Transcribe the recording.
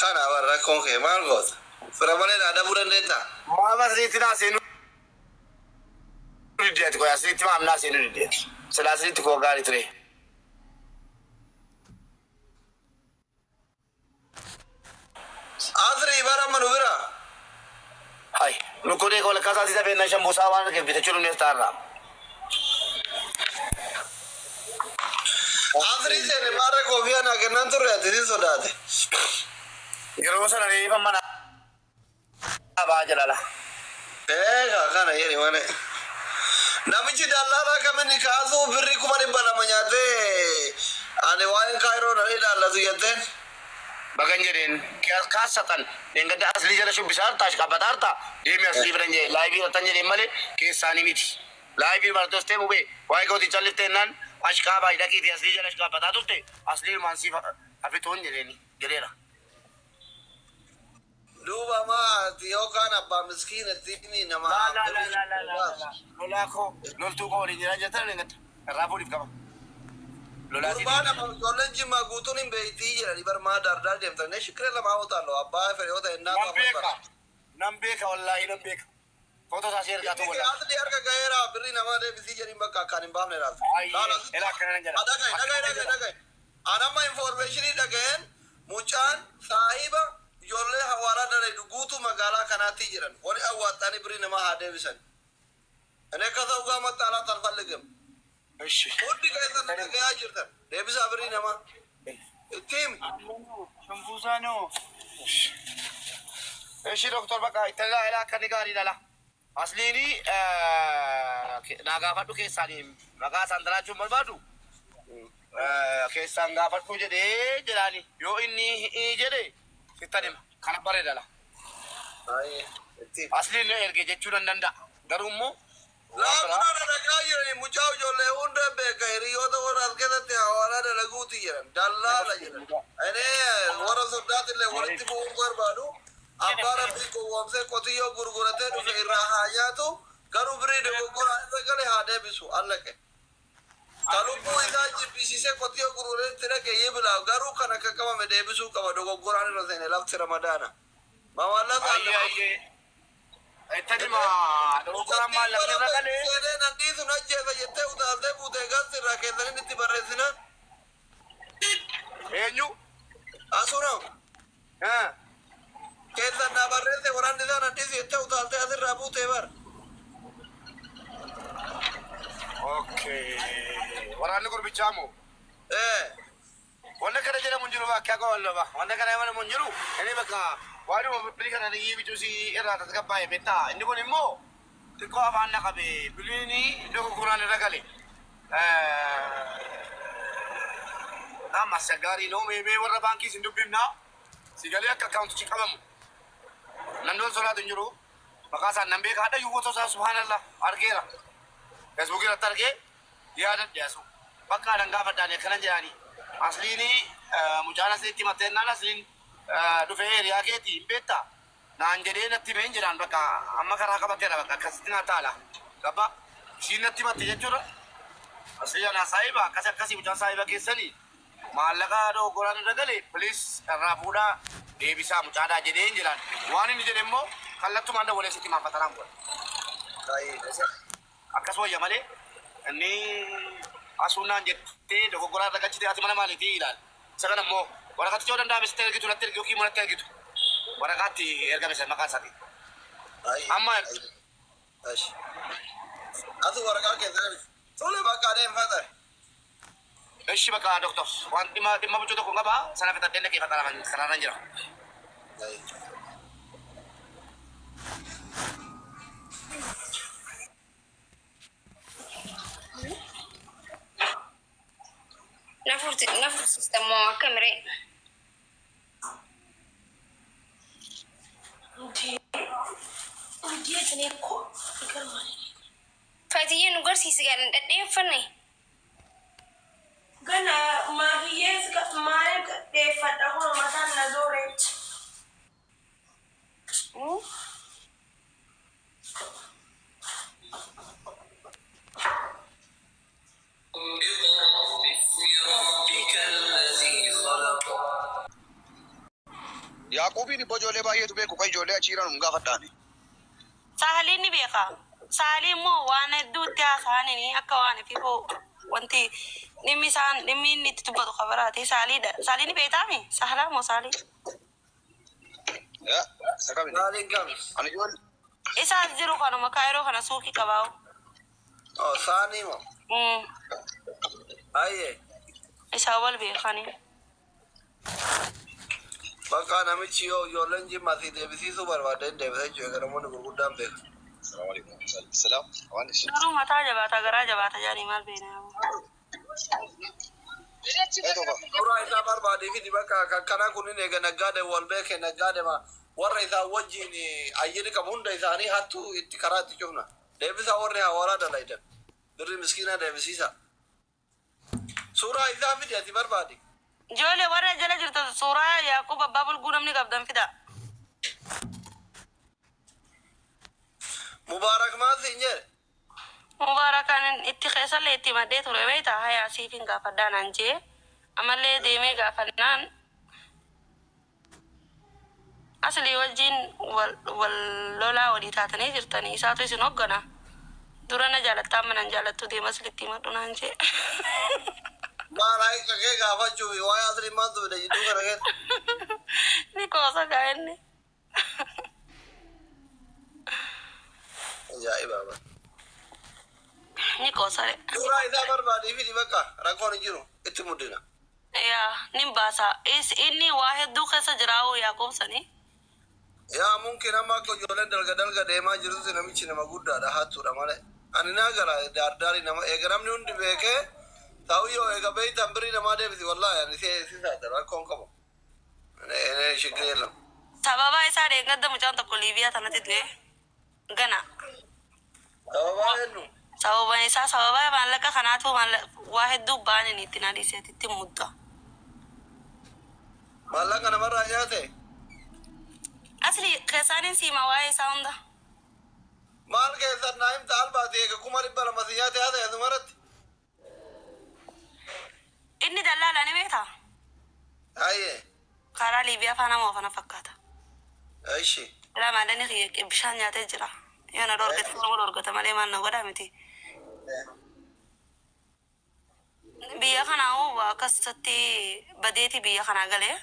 kana warra kon ke margot. Firamale ada bulan deta. ما بس ريتنا سينو رديت كويس ريت ما أمنا سينو رديت سلاسل تكو قاري تري Azri bara manubira. هاي نقولي كل كذا تيجي بين نشام بوساوان كيف بتشيلون نستارنا Azri sene mara kofia na kenan turu ya tidi sodate. يروح سنة ريفا منا باجلا لا Kana yeri wane. Namichi dallala kameni kazu birri kumani bala manyate. Ane wain kairo na ila lazu yaten. بغنجرين كاسة إنك ده أصلي جل شو بيسار تاش كابتارتا دي أصلي برنجة لايفي رتنجة مالي كيساني ميتي لايفي بردوسته مبي واي كودي چلتے نان أشكا باي ده كي أصلي جل أشكا بتا دوسته أصلي مانسي أفيتون جريني جريرا Duba ma tiyo kana ba miskina tini na ma. لا لا كو لول تو كوري جرا جتا نعت رابولي كم Urbana ma jollen jima gutun beiti jira di bar ma dar dem tane shikre la ma hota lo abba fer hota inna ma. نمبيكا والله نمبيكا فوتو تاشير كاتو Ini ولا asli harga gaira birri nama de bisi jari bakka kanin bamne ras. إلا كنا نجرا Dagai. Anama information dagain muchan sahiba jolle hawara dare gutu magala kanati jiran. Wali awatani birri nama hade bisan. Ane kata uga matala tarfallegem. إيش Odi kaisa dagaya jirtan. De bisa birri nama. Tim شنفوسانو ايش دكتور بقى يتلا لا كان قاري لا اصليني ناغافدو كيساني مغا ساندرا جمل بادو كيسان غافدو جدي جلاني يو اني جدي ستانم كان بريدلا ay tim. اصليني ارجي جچون نندا غرومو La kuna dagaya ni muchao jolle unde be kairi yoda wara keda te hawara de gutu jiran. Dallala jiran. Ane wara sodat le wara tibu ungor badu. Abara bi ko wamse kotiyo gurgurate du irra hayatu garu bri de gurgura gale hade bisu allake. Talupu ida bisi se kotiyo gurgurate tere ke yebla garu kana kama me de bisu kama do gurgura ne rozene lafti ramadana. Mawala اي اي تدما دوغرام ما لم نغلي nanti suna jeza yette udalte bute gasti rakendani nitti barresina اينو asuna ها kesa na barrese waran dida nanti yette udalte asir rabute bar اوكي وراني قرب جامو wanda kana jira munjuru ba kya ko wallo ba wanda kana mana munjuru ene baka wari mo bili kana ni yibi tusi era ta ka bae beta indi ko ni mo ti ko aba na ka be bilini do ko qur'an ragale ama sagari no me warra banki sindu bimna sigali akka account ci kabamu nan do sola dunjuru baka sa nambe ka da yugo to sa subhanallah argera facebook ira targe ya da yaso baka dan gafa da ne kana jani أصليني مجانا سيتي متنا أصلين دفعي رياكتي بيتا نانجرين نتيمين جران بكا أما كراكا بكرا بكا كستنا تالا كبا شين نتيمة تجورا أصلي أنا سايبا كسي مجانا سايبا كيسني مالكا دو قران رجلي بليس رافودا دي بيسا مجانا جرين جران واني نجرين مو خلتو ماندا ولا سيتي ما فترام قول أكسوا يمالي إني asunan jette do gora daga citi ati mana mali tilal sagana mo warakati jodan da mister gitu latir gitu mana tel gitu warakati erga bisa makan sati amma ash atu waraka ke dar sole baka dem fadar ايش بقى دكتور وانت ما بوجودك ngaba sana kita tenda ke fatara karana jira نفرت استموا كاميرا فاتيه نقرسي سجارن قد فني gana mariye mare de fada ho matan na zoret Yaaqoobiin ijoollee baay'eetu beeku kan ijoollee achiiraan hin gaafadhaani. Saaliin ni beeka. Saaliin immoo waan hedduutti haasa'anii akka waan ififoo wanti dhimmi inni itti dubbatu qabaraate saaliidha. Saaliin ni beektaami? Saalaa moo saalii? Saaliin gamis. Ani ijoollee. Isaas jiru kanuma kaayiroo kana suuqii qabaa'u. Saanii moo? Ayyee. Isaa wal beekanii. Bakka namichi yoo ijoolleen jimmaatti deebisiisuu barbaadeen deebisee jiru namoonni gurguddaan beeku. Salaam. Garuu mataa jabaata garaa jabaata jaanii maal beeknaa? Suuraa isaa barbaadee fi bakka kana kunin eega naggaade wal beeke naggaade warra isaa wajjin ayyiri qabu hunda isaanii hattuu itti karaa itti cufna. Deebisaa warri hawaaraa dalaydan. Birri miskiinaa deebisiisa. Suuraa isaa fidi ati barbaade. Ijoollee warra jala jirtu suuraa Yaaqoob abbaa bulguu namni qabdan fida. Mubaarak maal siin jedhe? Mubaarakaan itti keessallee itti maddee ture beektaa hayaa siifin gaafadhaan anjee amallee deemee gaafannaan asli wajjin wal lolaa walii taatanii jirtanii isaatu isin hoggana dura na jaalattaa manan jaalattu deema aslitti madhunaan jee. Maal kee gaafachuuf waa'ee asli maaltu fide jidduu kana keessa? Ni qoosa gaa inni. Ajaa'iba. Ni qoosare. Suuraa isaa barbaadee fidi bakka rakkoon hin jiru itti muddina. Yaa nin baasa inni waa hedduu keessa jiraawoo Yaaqoob sanii. Yaa mungkin amma akka ijoolleen dalga deemaa jirtu namichi nama guddaadha hattuudha malee. Ani naa gara daardaari nama eega namni hundi beekee ta'uyyoo eega beeytan birii namaa deebisi wallaahi ani sisaata rakkoon qabu. Shigiree lam. Sababa isaa deeggadda mucaan tokko Liibiyaa tanatti du'e gana. Sababaa hennu. Sababa isaa sababa maallaqa kanaatu waa hedduu baaniin itti naadhiiseetitti mudda. Maallaqa namarraa nyaate? Asli keessaanin siima waa'ee isaa hunda. Maal keessan naa himta albaati eega 200 si nyaate haata asumarratti. Inni dallaala ni beektaa? Ayyee. Karaa Liibiyaa faana moo fana fakkaata? Aishi. Ramadani xiyyeeqqee bishaan nyaatee jira. Yoo na dorgate nama dorgata malee maal na godhaa miti. Biyya kanaa akkasitti badeeti biyya kanaa galee.